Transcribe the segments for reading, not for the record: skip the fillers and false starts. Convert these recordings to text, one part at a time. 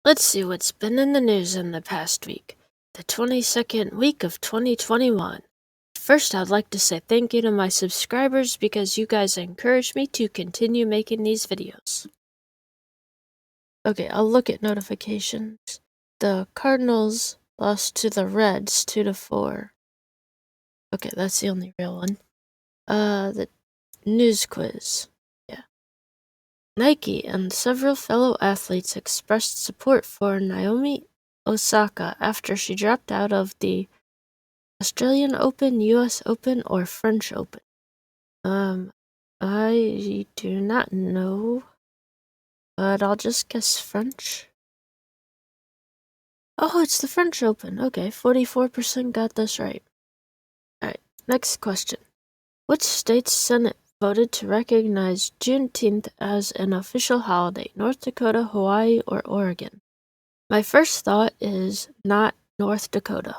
Let's see what's been in the news in the past week, the 22nd week of 2021. First, I'd like to say thank you to my subscribers because you guys encourage me to continue making these videos. Okay, I'll look at notifications. The Cardinals lost to the Reds 2-4. Okay, that's the only real one. The news quiz. Yeah. Nike and several fellow athletes expressed support for Naomi Osaka after she dropped out of the Australian Open, US Open, or French Open. I do not know, but I'll just guess French. Oh, it's the French Open. Okay, 44% got this right. Alright, next question. Which state's Senate voted to recognize Juneteenth as an official holiday? North Dakota, Hawaii, or Oregon? My first thought is not North Dakota.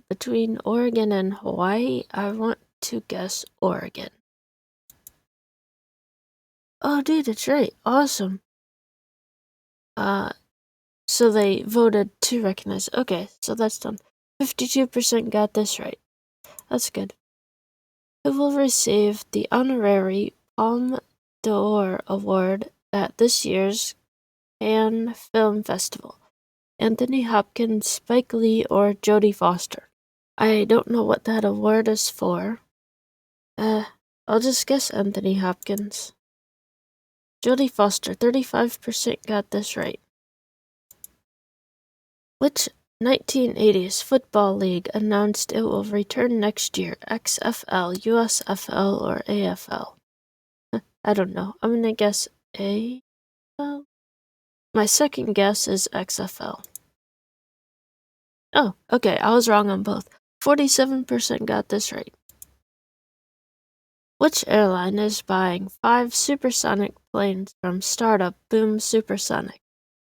Between Oregon and Hawaii, I want to guess Oregon. Oh, dude, it's right. Awesome. So they voted to recognize. Okay, so that's done. 52% got this right. That's good. Who will receive the honorary Palme d'Or award at this year's Cannes Film Festival? Anthony Hopkins, Spike Lee, or Jodie Foster? I don't know what that award is for. I'll just guess Anthony Hopkins. Jodie Foster, 35% got this right. Which 1980s football league announced it will return next year? XFL, USFL, or AFL? I don't know. I'm gonna guess AFL. My second guess is XFL. Oh, okay, I was wrong on both. 47% got this right. Which airline is buying 5 supersonic planes from startup Boom Supersonic?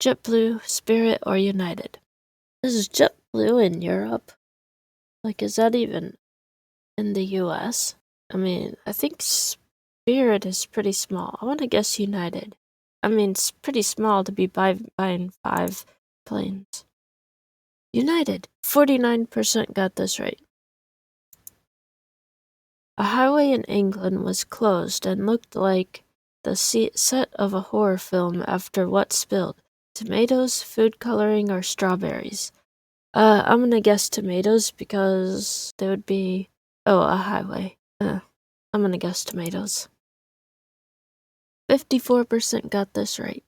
JetBlue, Spirit, or United? This is JetBlue in Europe. Like, is that even in the US? I mean, I think Spirit is pretty small. I want to guess United. I mean, it's pretty small to be buying 5 planes. United, 49% got this right. A highway in England was closed and looked like the set of a horror film after what spilled? Tomatoes, food coloring, or strawberries? I'm gonna guess tomatoes because they would be... Oh, a highway. I'm gonna guess tomatoes. 54% got this right.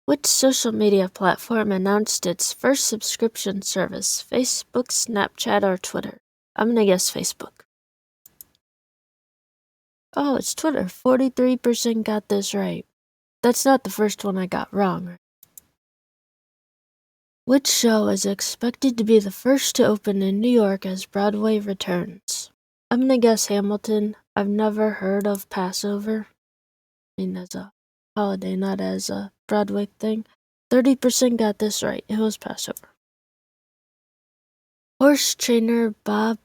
Which social media platform announced its first subscription service? Facebook, Snapchat, or Twitter? I'm gonna guess Facebook. Oh, it's Twitter. 43% got this right. That's not the first one I got wrong. Which show is expected to be the first to open in New York as Broadway returns? I'm gonna guess Hamilton. I've never heard of Passover. I mean, as a holiday, not as a Broadway thing. 30% got this right. It was Passover. Horse trainer Bob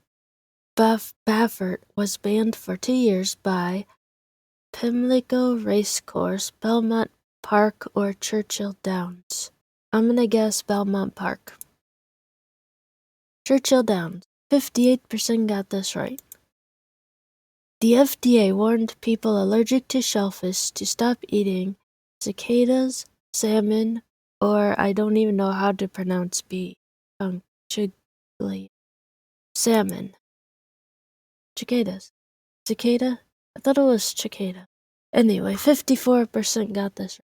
Baffert was banned for 2 years by Pimlico Racecourse, Belmont Park, or Churchill Downs. I'm gonna guess Belmont Park. Churchill Downs. 58% got this right. The FDA warned people allergic to shellfish to stop eating cicadas, salmon, or I don't even know how to pronounce chigli. Salmon. Cicadas. Cicada? I thought it was cicada. Anyway, 54% got this right.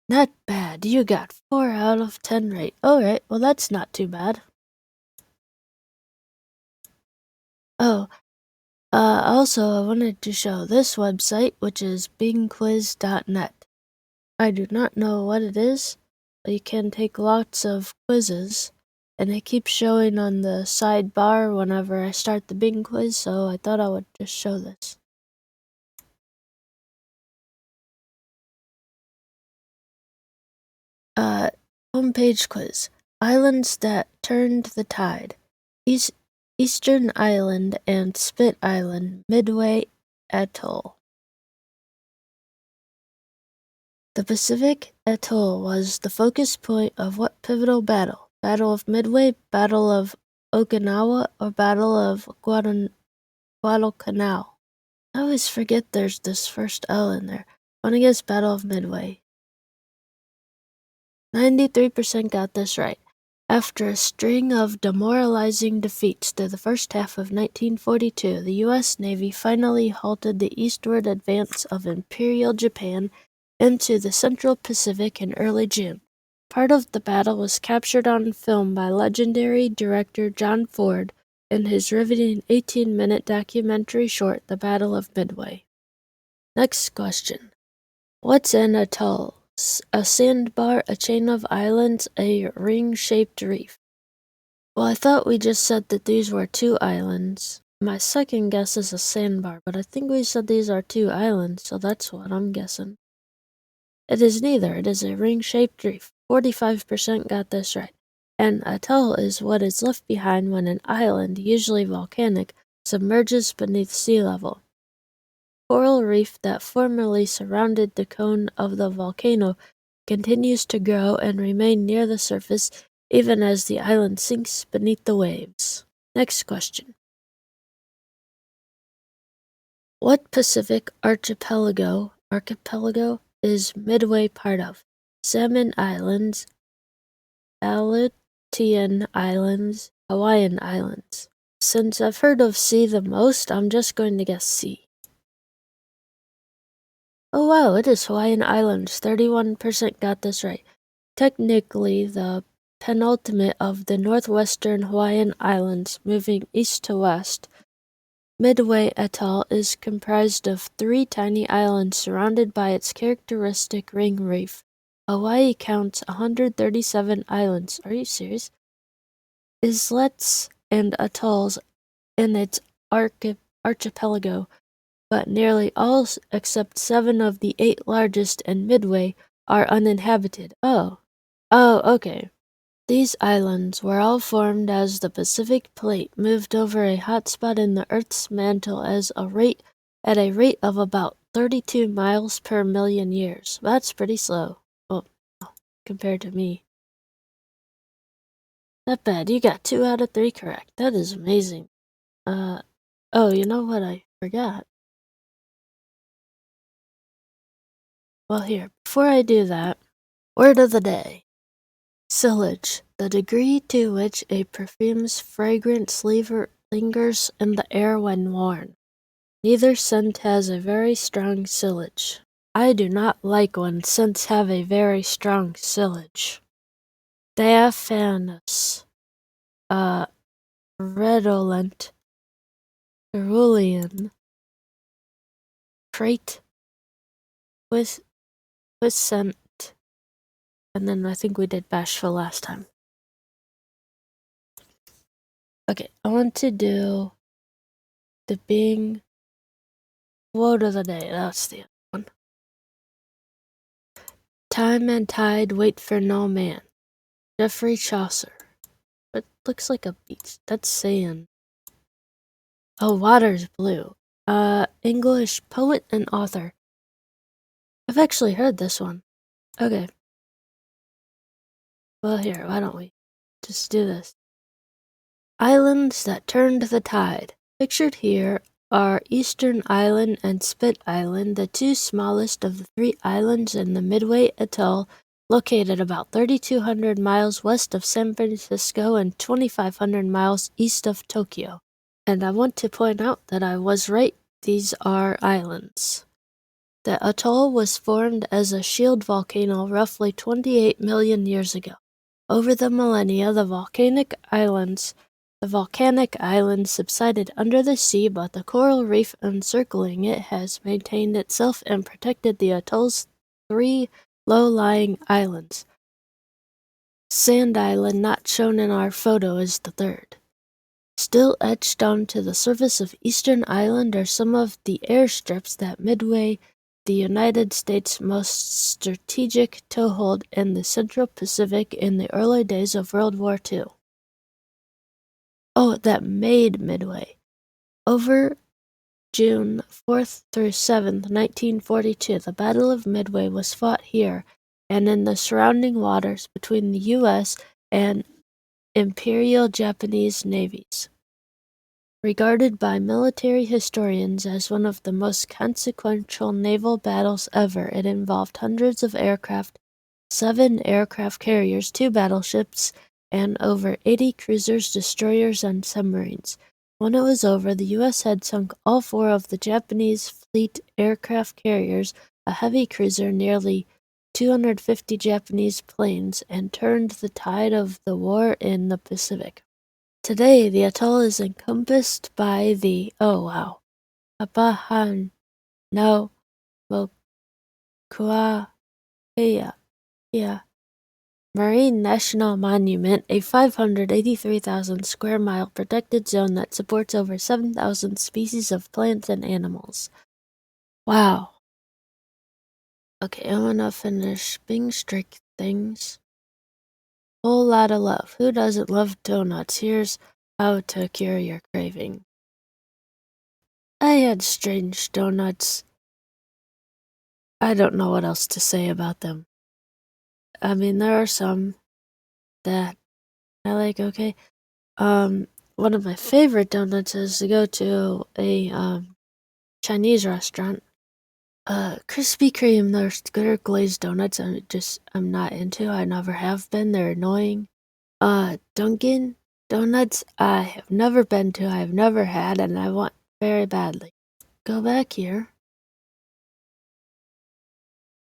Not bad. You got 4 out of 10 right. Alright, well that's not too bad. Oh, also I wanted to show this website, which is bingquiz.net. I do not know what it is, but you can take lots of quizzes, and it keeps showing on the sidebar whenever I start the Bing quiz, so I thought I would just show this. Homepage quiz. Islands that turned the tide. Eastern Island and Spit Island, Midway Atoll. The Pacific Atoll was the focus point of what pivotal battle? Battle of Midway, Battle of Okinawa, or Battle of Guadalcanal? I always forget there's this first L in there. I want to guess Battle of Midway. 93% got this right. After a string of demoralizing defeats through the first half of 1942, the U.S. Navy finally halted the eastward advance of Imperial Japan into the Central Pacific in early June. Part of the battle was captured on film by legendary director John Ford in his riveting 18-minute documentary short, The Battle of Midway. Next question. What's an atoll? A sandbar, a chain of islands, a ring-shaped reef. Well, I thought we just said that these were 2 islands. My second guess is a sandbar, but I think we said these are 2 islands, so that's what I'm guessing. It is neither. It is a ring-shaped reef. 45% got this right. An atoll is what is left behind when an island, usually volcanic, submerges beneath sea level. Coral reef that formerly surrounded the cone of the volcano continues to grow and remain near the surface even as the island sinks beneath the waves. Next question. What Pacific archipelago is Midway part of? Salmon Islands, Aleutian Islands, Hawaiian Islands. Since I've heard of C the most, I'm just going to guess C. Oh wow, it is Hawaiian Islands. 31% got this right. Technically, the penultimate of the northwestern Hawaiian Islands, moving east to west, Midway Atoll is comprised of 3 tiny islands surrounded by its characteristic ring reef. Hawaii counts 137 islands. Are you serious? Islets and atolls in its archipelago, but nearly all except 7 of the 8 largest in Midway are uninhabited. Oh, okay. These islands were all formed as the Pacific Plate moved over a hotspot in the Earth's mantle at a rate of about 32 miles per million years. That's pretty slow. Well, compared to me. Not bad. You got 2 out of 3 correct. That is amazing. Oh, you know what I forgot? Well, here, before I do that, word of the day. Sillage, the degree to which a perfume's fragrance lingers in the air when worn. Neither scent has a very strong sillage. I do not like when scents have a very strong sillage. Diaphanous, redolent, cerulean, crate, with scent, and then I think we did bashful last time. Okay, I want to do the Bing quote of the day. That's the other one. Time and tide wait for no man. Geoffrey Chaucer. It looks like a beach. That's sand. Oh, water's blue. English poet and author. I've actually heard this one. Okay. Well, here, why don't we just do this? Islands that turned the tide. Pictured here are Eastern Island and Spit Island, the 2 smallest of the 3 islands in the Midway Atoll, located about 3,200 miles west of San Francisco and 2,500 miles east of Tokyo. And I want to point out that I was right, these are islands. The atoll was formed as a shield volcano roughly 28 million years ago. Over the millennia, the volcanic islands subsided under the sea, but the coral reef encircling it has maintained itself and protected the atoll's 3 low-lying islands. Sand Island, not shown in our photo, is the 3rd. Still etched onto the surface of Eastern Island are some of the airstrips that Midway, the United States' most strategic toehold in the Central Pacific in the early days of World War II. Oh, that made Midway. Over June 4th through 7th, 1942, the Battle of Midway was fought here and in the surrounding waters between the U.S. and Imperial Japanese navies. Regarded by military historians as one of the most consequential naval battles ever, it involved hundreds of aircraft, 7 aircraft carriers, 2 battleships, and over 80 cruisers, destroyers, and submarines. When it was over, the U.S. had sunk all 4 of the Japanese fleet aircraft carriers, a heavy cruiser, nearly 250 Japanese planes, and turned the tide of the war in the Pacific. Today, the atoll is encompassed by the Apahan no Mokuahea Marine National Monument, a 583,000 square mile protected zone that supports over 7,000 species of plants and animals. Wow. Okay, I'm gonna finish being strict things. Whole lot of love. Who doesn't love donuts? Here's how to cure your craving. I had strange donuts. I don't know what else to say about them. I mean, there are some that I like, okay. One of my favorite donuts is to go to a Chinese restaurant. Krispy Kreme, those glitter glazed donuts, I'm not into. I never have been. They're annoying. Dunkin' Donuts, I have never been to. I have never had, and I want very badly. Go back here.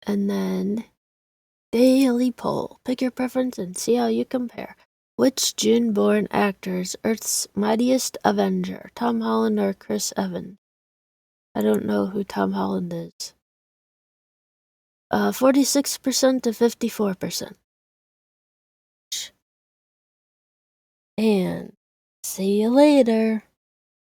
And then daily poll. Pick your preference and see how you compare. Which June-born actor is Earth's mightiest Avenger? Tom Holland or Chris Evans? I don't know who Tom Holland is. 46% to 54%. And see you later.